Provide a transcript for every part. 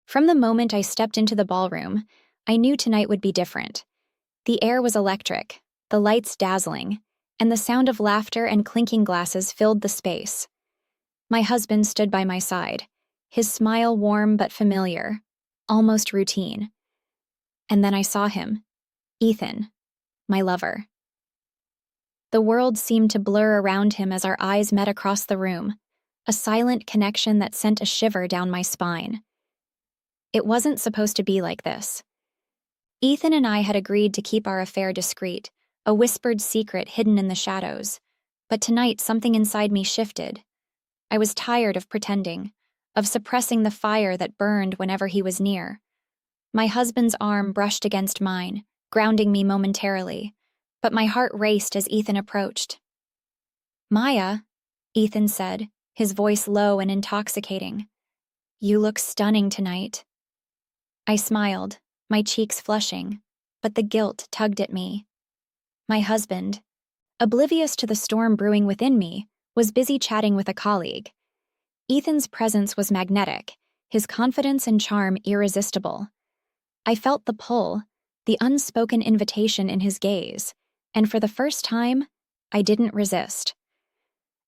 From the moment I stepped into the ballroom, I knew tonight would be different. The air was electric, the lights dazzling, and the sound of laughter and clinking glasses filled the space. My husband stood by my side, his smile warm but familiar, almost routine. And then I saw him, Ethan, my lover. The world seemed to blur around him as our eyes met across the room, a silent connection that sent a shiver down my spine. It wasn't supposed to be like this. Ethan and I had agreed to keep our affair discreet, a whispered secret hidden in the shadows. But tonight something inside me shifted. I was tired of pretending, of suppressing the fire that burned whenever he was near. My husband's arm brushed against mine, grounding me momentarily, but my heart raced as Ethan approached. "Maya," Ethan said, his voice low and intoxicating. "You look stunning tonight." I smiled, my cheeks flushing, but the guilt tugged at me. My husband, oblivious to the storm brewing within me, was busy chatting with a colleague. Ethan's presence was magnetic, his confidence and charm irresistible. I felt the pull, the unspoken invitation in his gaze, and for the first time, I didn't resist.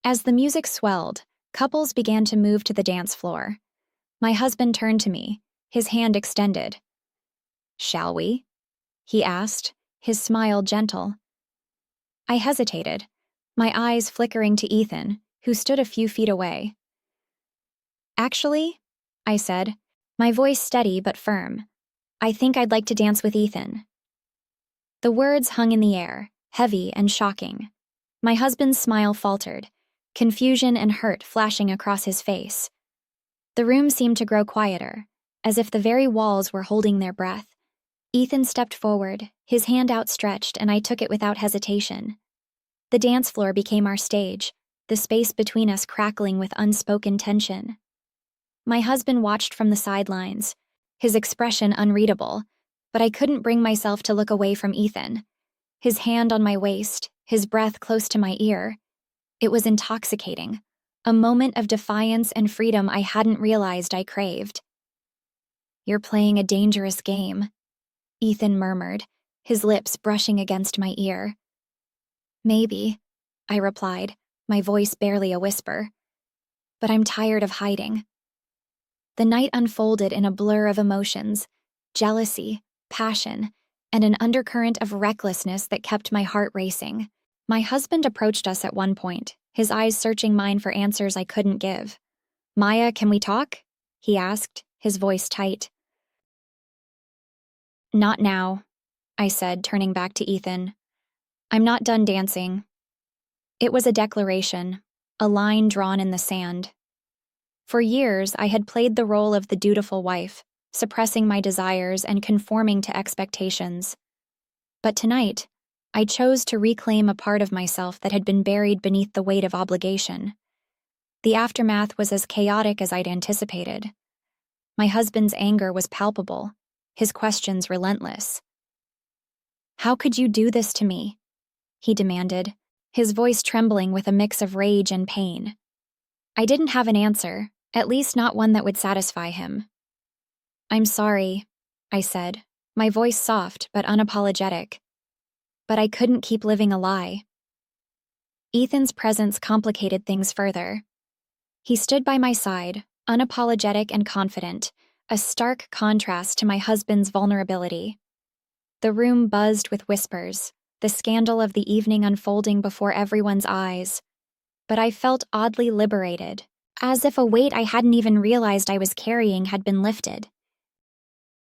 As the music swelled, couples began to move to the dance floor. My husband turned to me, his hand extended. "Shall we?" he asked, his smile gentle. I hesitated, my eyes flickering to Ethan, who stood a few feet away. "Actually," I said, my voice steady but firm, "I think I'd like to dance with Ethan." The words hung in the air, heavy and shocking. My husband's smile faltered, confusion and hurt flashing across his face. The room seemed to grow quieter, as if the very walls were holding their breath. Ethan stepped forward, his hand outstretched, and I took it without hesitation. The dance floor became our stage, the space between us crackling with unspoken tension. My husband watched from the sidelines, his expression unreadable, but I couldn't bring myself to look away from Ethan. His hand on my waist, his breath close to my ear. It was intoxicating, a moment of defiance and freedom I hadn't realized I craved. "You're playing a dangerous game," Ethan murmured, his lips brushing against my ear. "Maybe," I replied, my voice barely a whisper. "But I'm tired of hiding." The night unfolded in a blur of emotions, jealousy, passion, and an undercurrent of recklessness that kept my heart racing. My husband approached us at one point, his eyes searching mine for answers I couldn't give. "Maya, can we talk?" he asked, his voice tight. "Not now," I said, turning back to Ethan. "I'm not done dancing." It was a declaration, a line drawn in the sand. For years, I had played the role of the dutiful wife, suppressing my desires and conforming to expectations. But tonight, I chose to reclaim a part of myself that had been buried beneath the weight of obligation. The aftermath was as chaotic as I'd anticipated. My husband's anger was palpable, his questions relentless. "How could you do this to me?" he demanded, his voice trembling with a mix of rage and pain. I didn't have an answer, at least not one that would satisfy him. "I'm sorry," I said, my voice soft but unapologetic. "But I couldn't keep living a lie." Ethan's presence complicated things further. He stood by my side, unapologetic and confident, a stark contrast to my husband's vulnerability. The room buzzed with whispers, the scandal of the evening unfolding before everyone's eyes. But I felt oddly liberated, as if a weight I hadn't even realized I was carrying had been lifted.